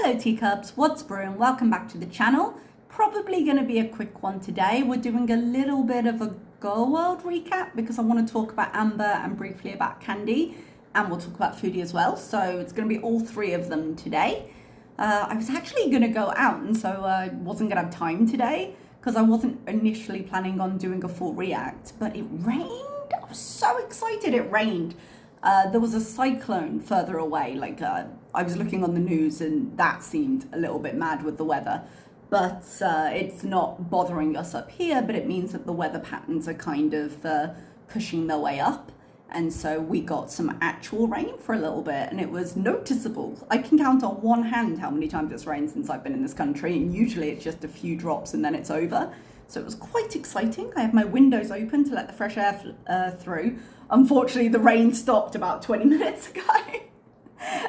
Hello teacups, what's brewing? Welcome back to the channel. Probably going to be a quick one today. We're doing a little bit of a Gorl World recap because I want to talk about Amber and briefly about Candy, and we'll talk about foodie as well. So it's going to be all three of them today. I was actually going to go out, and so I wasn't going to have time today because I wasn't initially planning on doing a full react, but it rained. I was so excited it rained. There was a cyclone further away, I was looking on the news and that seemed a little bit mad with the weather, but it's not bothering us up here, but it means that the weather patterns are kind of pushing their way up, and so we got some actual rain for a little bit and it was noticeable. I can count on one hand how many times it's rained since I've been in this country, and usually it's just a few drops and then it's over. So it was quite exciting. I have my windows open to let the fresh air through. Unfortunately, the rain stopped about 20 minutes ago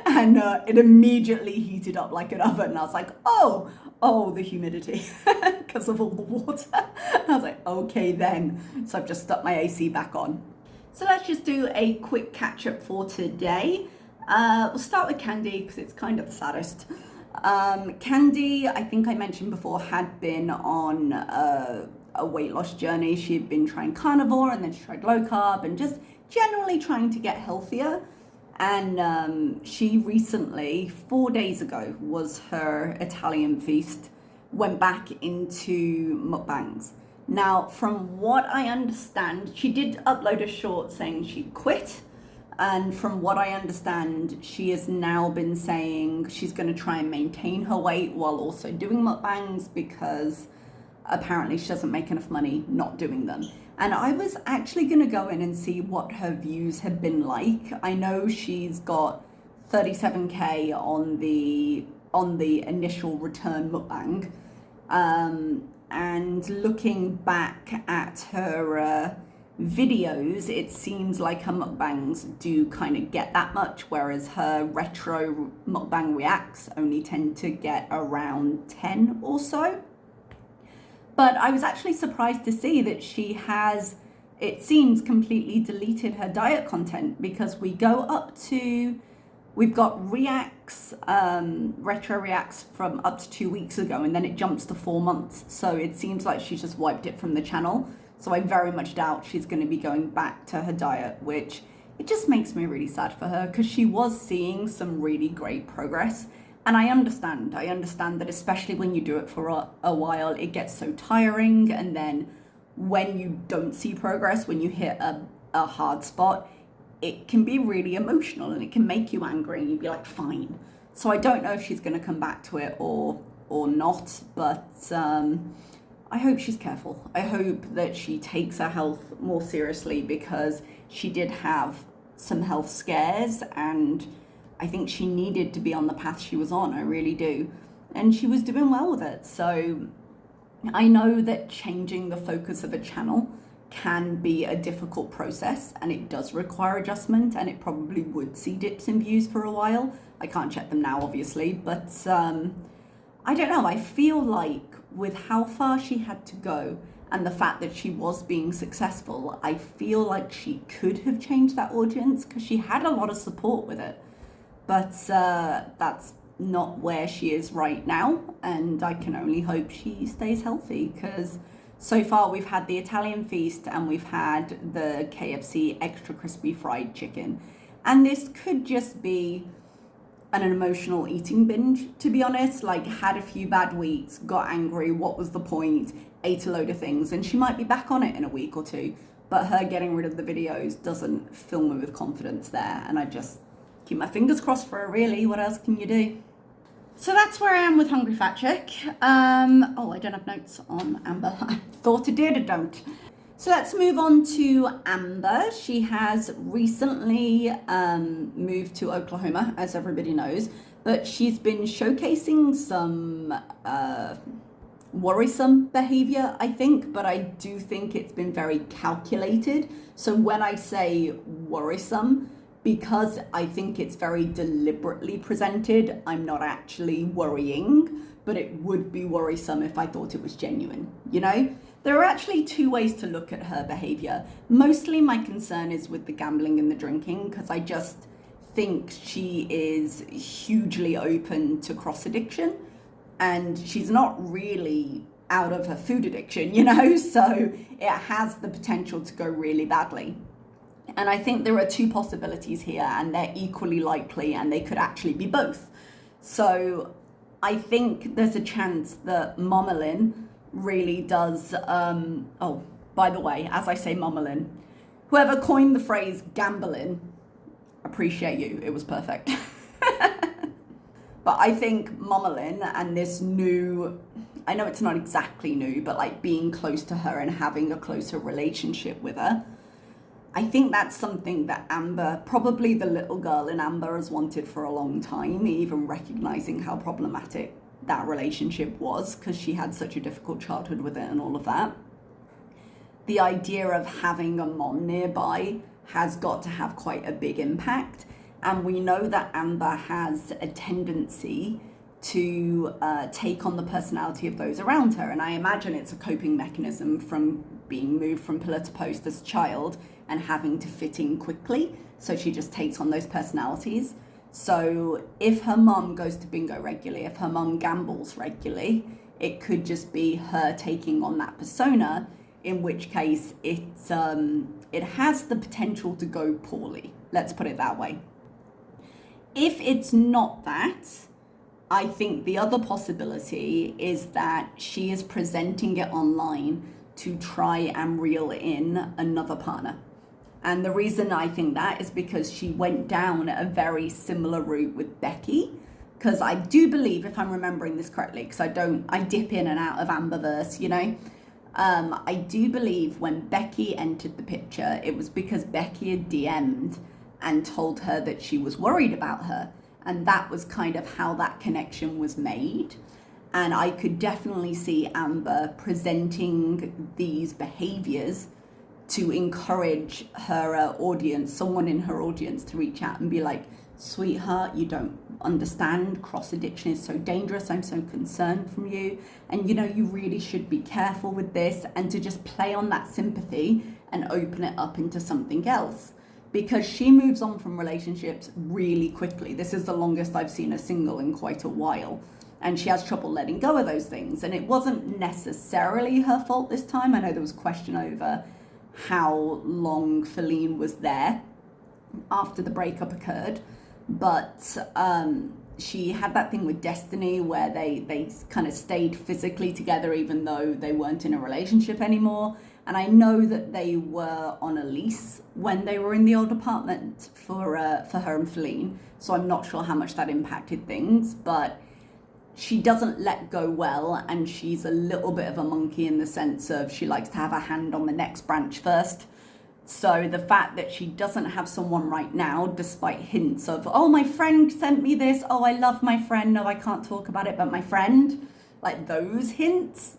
and it immediately heated up like an oven. And I was like, oh, the humidity because of all the water. I was like, okay then. So I've just stuck my AC back on. So let's just do a quick catch up for today. We'll start with Candy because it's kind of the saddest. Candy, I think I mentioned before, had been on a weight loss journey. She had been trying carnivore and then she tried low carb and just generally trying to get healthier. And she recently, 4 days ago, was her Italian feast, went back into mukbangs. Now, from what I understand, she did upload a short saying she quit. And from what I understand, she has now been saying she's going to try and maintain her weight while also doing mukbangs because apparently she doesn't make enough money not doing them. And I was actually going to go in and see what her views have been like. I know she's got 37k on the initial return mukbang. And looking back at her videos, it seems like her mukbangs do kind of get that much, whereas her retro mukbang reacts only tend to get around 10 or so. But I was actually surprised to see that she has, it seems, completely deleted her diet content, because we've got reacts, retro reacts from up to 2 weeks ago, and then it jumps to 4 months. So it seems like she's just wiped it from the channel. So I very much doubt she's going to be going back to her diet, which it just makes me really sad for her because she was seeing some really great progress. And I understand that especially when you do it for a while, it gets so tiring. And then when you don't see progress, when you hit a hard spot, it can be really emotional and it can make you angry and you'd be like, fine. So I don't know if she's going to come back to it or not, but I hope she's careful. I hope that she takes her health more seriously because she did have some health scares and I think she needed to be on the path she was on. I really do. And she was doing well with it. So I know that changing the focus of a channel can be a difficult process and it does require adjustment, and it probably would see dips in views for a while. I can't check them now, obviously, but I don't know. I feel like with how far she had to go and the fact that she was being successful, I feel like she could have changed that audience because she had a lot of support with it. But that's not where she is right now, and I can only hope she stays healthy because so far we've had the Italian feast and we've had the KFC extra crispy fried chicken, and this could just be an emotional eating binge, to be honest. Like, had a few bad weeks, got angry, what was the point, ate a load of things, and she might be back on it in a week or two, but her getting rid of the videos doesn't fill me with confidence there, and I just keep my fingers crossed for her, really. What else can you do? So that's where I am with Hungry Fat Chick. Oh, I don't have notes on Amber. I thought I did, I don't. So let's move on to Amber. She has recently moved to Oklahoma, as everybody knows, but she's been showcasing some worrisome behavior, I think, but I do think it's been very calculated. So when I say worrisome, because I think it's very deliberately presented, I'm not actually worrying, but it would be worrisome if I thought it was genuine, you know? There are actually two ways to look at her behavior. Mostly my concern is with the gambling and the drinking, because I just think she is hugely open to cross addiction, and she's not really out of her food addiction, so it has the potential to go really badly. And I think there are two possibilities here, and they're equally likely, and they could actually be both. So I think there's a chance that Amberlynn really does, oh, by the way, as I say Amberlynn, whoever coined the phrase Gamberlyn, appreciate you, it was perfect. But I think Amberlynn and this new, I know it's not exactly new, but like being close to her and having a closer relationship with her, I think that's something that Amber, probably the little girl in Amber, has wanted for a long time, even recognizing how problematic that relationship was because she had such a difficult childhood with it and all of that. The idea of having a mom nearby has got to have quite a big impact. And we know that Amber has a tendency to take on the personality of those around her. And I imagine it's a coping mechanism from being moved from pillar to post as a child and having to fit in quickly. So she just takes on those personalities. So if her mum goes to bingo regularly, if her mum gambles regularly, it could just be her taking on that persona, in which case it has the potential to go poorly. Let's put it that way. If it's not that, I think the other possibility is that she is presenting it online to try and reel in another partner. And the reason I think that is because she went down a very similar route with Becky. Because I do believe, if I'm remembering this correctly, because I dip in and out of Amberverse, I do believe when Becky entered the picture, it was because Becky had DM'd and told her that she was worried about her. And that was kind of how that connection was made. And I could definitely see Amber presenting these behaviors to encourage her audience, someone in her audience, to reach out and be like, sweetheart, you don't understand. Cross addiction is so dangerous. I'm so concerned from you. And you really should be careful with this, and to just play on that sympathy and open it up into something else. Because she moves on from relationships really quickly. This is the longest I've seen her single in quite a while. And she has trouble letting go of those things. And it wasn't necessarily her fault this time. I know there was question over how long Feline was there after the breakup occurred. But she had that thing with Destiny where they kind of stayed physically together even though they weren't in a relationship anymore. And I know that they were on a lease when they were in the old apartment for her and Feline. So I'm not sure how much that impacted things, but she doesn't let go well, and she's a little bit of a monkey in the sense of she likes to have her hand on the next branch first. So the fact that she doesn't have someone right now, despite hints of, oh, my friend sent me this, oh, I love my friend, no, I can't talk about it, but my friend, like those hints,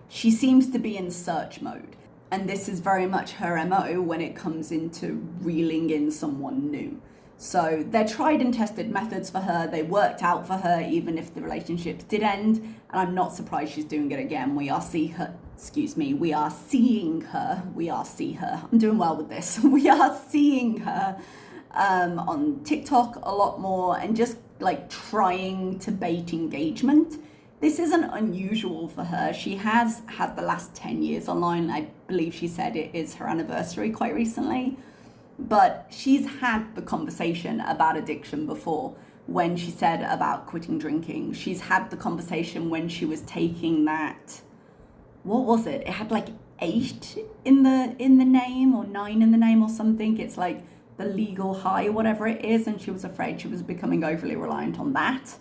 she seems to be in search mode. And this is very much her MO when it comes into reeling in someone new. So they're tried and tested methods for her. They worked out for her, even if the relationships did end. And I'm not surprised she's doing it again. We are seeing her. I'm doing well with this. We are seeing her on TikTok a lot more, and just like trying to bait engagement. This isn't unusual for her. She has had the last 10 years online. I believe she said it is her anniversary quite recently. But she's had the conversation about addiction before, when she said about quitting drinking. She's had the conversation when she was taking that, what was it? It had like 8 in the name, or 9 in the name or something. It's like the legal high, whatever it is. And she was afraid she was becoming overly reliant on that.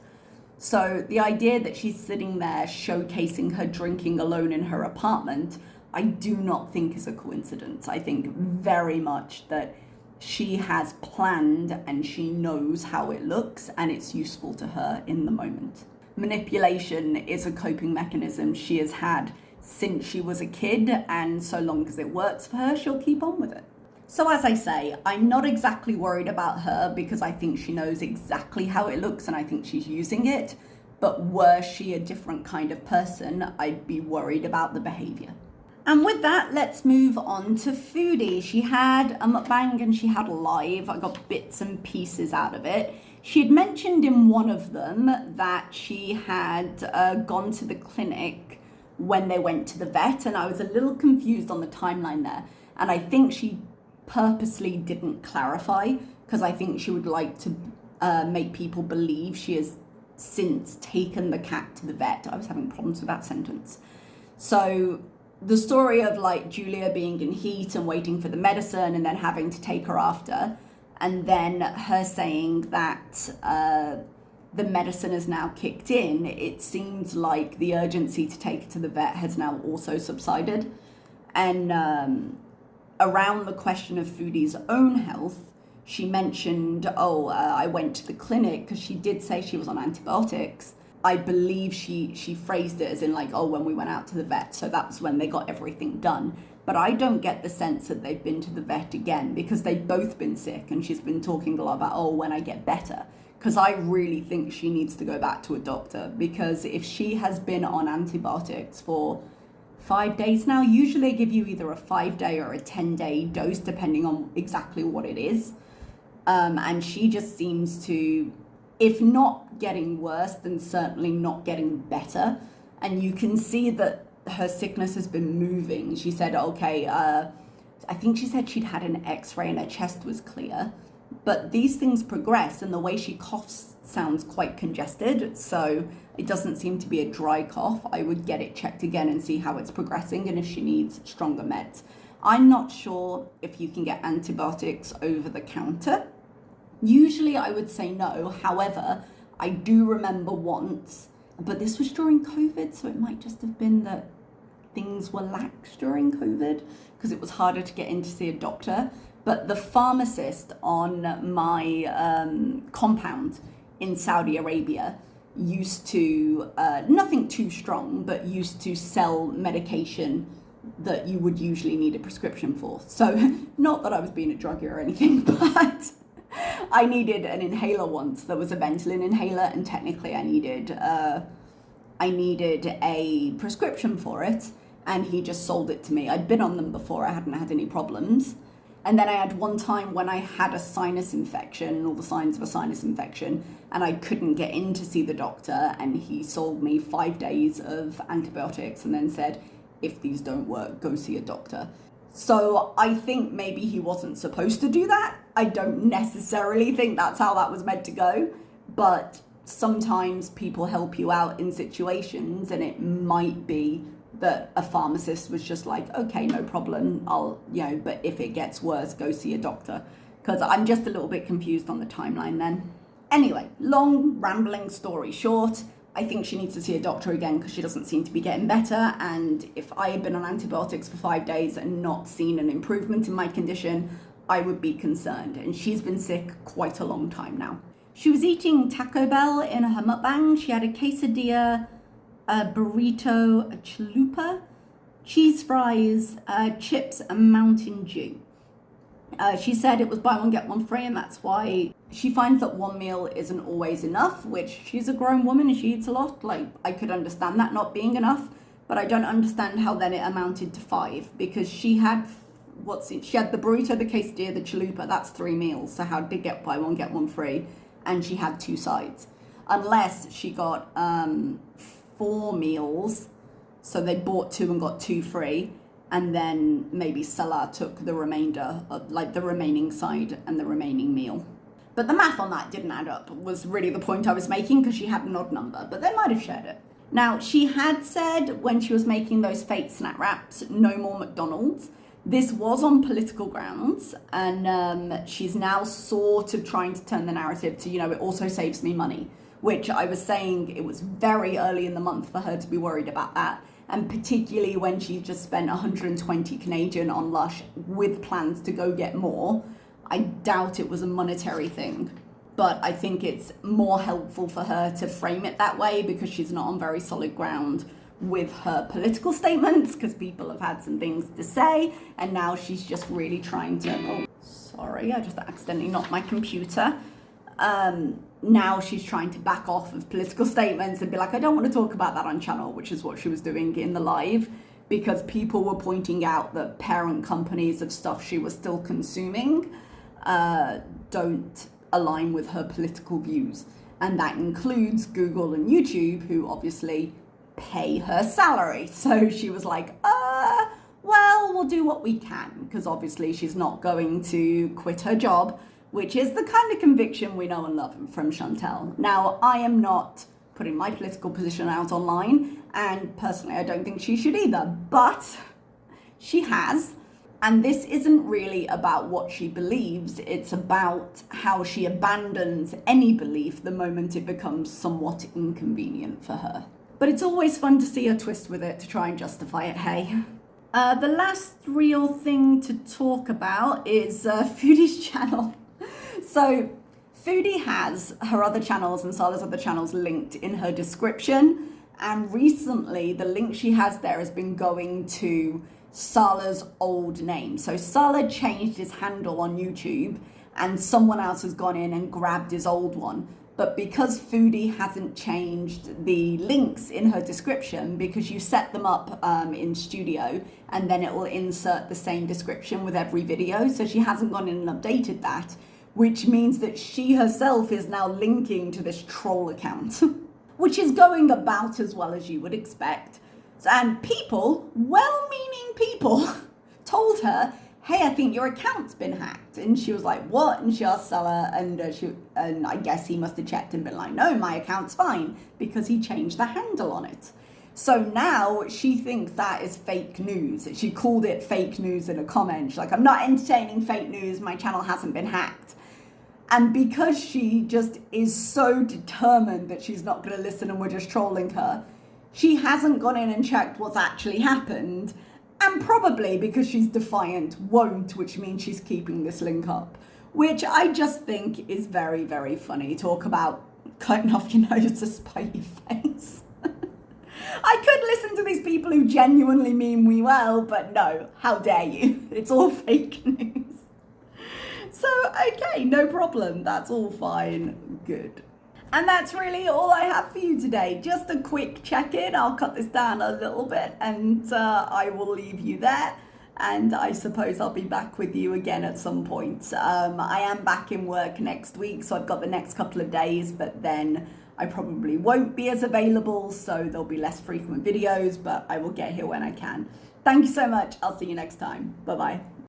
So the idea that she's sitting there showcasing her drinking alone in her apartment, I do not think is a coincidence. I think very much that she has planned and she knows how it looks, and it's useful to her in the moment. Manipulation is a coping mechanism she has had since she was a kid, and so long as it works for her, she'll keep on with it. So as I say, I'm not exactly worried about her because I think she knows exactly how it looks and I think she's using it. But were she a different kind of person, I'd be worried about the behavior. And with that, let's move on to Foodie. She had a mukbang and she had a live. I got bits and pieces out of it. She had mentioned in one of them that she had gone to the clinic when they went to the vet, and I was a little confused on the timeline there. And I think she purposely didn't clarify, because I think she would like to make people believe she has since taken the cat to the vet. I was having problems with that sentence. So the story of like Julia being in heat and waiting for the medicine and then having to take her after, and then her saying that the medicine has now kicked in, it seems like the urgency to take her to the vet has now also subsided. And around the question of Foodie's own health, she mentioned, I went to the clinic, because she did say she was on antibiotics. I believe she phrased it as in like, when we went out to the vet, so that's when they got everything done. But I don't get the sense that they've been to the vet again, because they've both been sick, and she's been talking a lot about, when I get better. Because I really think she needs to go back to a doctor, because if she has been on antibiotics for 5 days now, usually they give you either a 5-day or a 10-day dose, depending on exactly what it is. And she just seems to, if not getting worse, then certainly not getting better. And you can see that her sickness has been moving. She said, I think she said she'd had an x-ray and her chest was clear. But these things progress, and the way she coughs sounds quite congested. So it doesn't seem to be a dry cough. I would get it checked again and see how it's progressing and if she needs stronger meds. I'm not sure if you can get antibiotics over the counter. Usually I would say no. However, I do remember once, but this was during COVID, so it might just have been that things were lax during COVID because it was harder to get in to see a doctor. But the pharmacist on my compound in Saudi Arabia used to, nothing too strong, but used to sell medication that you would usually need a prescription for. So not that I was being a druggie or anything, but I needed an inhaler once. There was a Ventolin inhaler, and technically I needed a prescription for it, and he just sold it to me. I'd been on them before, I hadn't had any problems. And then I had one time when I had a sinus infection, all the signs of a sinus infection, and I couldn't get in to see the doctor, and he sold me 5 days of antibiotics and then said, if these don't work, go see a doctor. So I think maybe he wasn't supposed to do that. I don't necessarily think that's how that was meant to go, but sometimes people help you out in situations, and it might be that a pharmacist was just like, okay, no problem, but if it gets worse, go see a doctor. Because I'm just a little bit confused on the timeline then. Anyway, long rambling story short, I think she needs to see a doctor again because she doesn't seem to be getting better. And if I had been on antibiotics for 5 days and not seen an improvement in my condition, I would be concerned. And she's been sick quite a long time now. She was eating Taco Bell in her mukbang. She had a quesadilla, a burrito, a chalupa, cheese fries, chips, and Mountain Dew. She said it was buy one, get one free, and that's why she finds that one meal isn't always enough, which she's a grown woman and she eats a lot. Like, I could understand that not being enough, but I don't understand how then it amounted to 5, because she had, she had the burrito, the quesadilla, the chalupa, that's 3 meals. So how did it get buy one, get one free? And she had 2 sides. Unless she got 4 meals, so they bought 2 and got 2 free, and then maybe Salah took the remainder of, like, the remaining side and the remaining meal. But the math on that didn't add up, was really the point I was making, because she had an odd number, but they might have shared it. Now, she had said when she was making those fake snack wraps, no more McDonald's. This was on political grounds, and she's now sort of trying to turn the narrative to, it also saves me money, which I was saying it was very early in the month for her to be worried about that. And particularly when she just spent 120 Canadian on Lush with plans to go get more, I doubt it was a monetary thing. But I think it's more helpful for her to frame it that way, because she's not on very solid ground with her political statements, because people have had some things to say, and now she's just really trying to, oh, sorry, I just accidentally knocked my computer. Now she's trying to back off of political statements and be like, I don't want to talk about that on channel, which is what she was doing in the live, because people were pointing out that parent companies of stuff she was still consuming don't align with her political views. And that includes Google and YouTube, who obviously pay her salary. So she was like, well, we'll do what we can, because obviously she's not going to quit her job, which is the kind of conviction we know and love from Chantal. Now, I am not putting my political position out online, and personally I don't think she should either, but she has. And this isn't really about what she believes, it's about how she abandons any belief the moment it becomes somewhat inconvenient for her. But it's always fun to see her twist with it to try and justify it, hey. The last real thing to talk about is Foodie's channel. So Foodie has her other channels and Sala's other channels linked in her description, and recently the link she has there has been going to Sala's old name. So Sala changed his handle on YouTube and someone else has gone in and grabbed his old one. But because Foodie hasn't changed the links in her description, because you set them up in Studio and then it will insert the same description with every video, so she hasn't gone in and updated that, which means that she herself is now linking to this troll account, which is going about as well as you would expect. And people, well-meaning people, told her, hey, I think your account's been hacked. And she was like, what? And she asked Salah, and I guess he must have checked and been like, no, my account's fine, because he changed the handle on it. So now she thinks that is fake news. She called it fake news in a comment. She's like, I'm not entertaining fake news, my channel hasn't been hacked. And because she just is so determined that she's not going to listen and we're just trolling her, she hasn't gone in and checked what's actually happened. And probably because she's defiant, won't, which means she's keeping this link up, which I just think is very, very funny. Talk about cutting off your nose to spite your face. I could listen to these people who genuinely mean me well, but no, how dare you? It's all fake news. So, okay, no problem. That's all fine. Good. And that's really all I have for you today. Just a quick check-in. I'll cut this down a little bit and I will leave you there. And I suppose I'll be back with you again at some point. I am back in work next week, so I've got the next couple of days, but then I probably won't be as available, so there'll be less frequent videos, but I will get here when I can. Thank you so much. I'll see you next time. Bye-bye.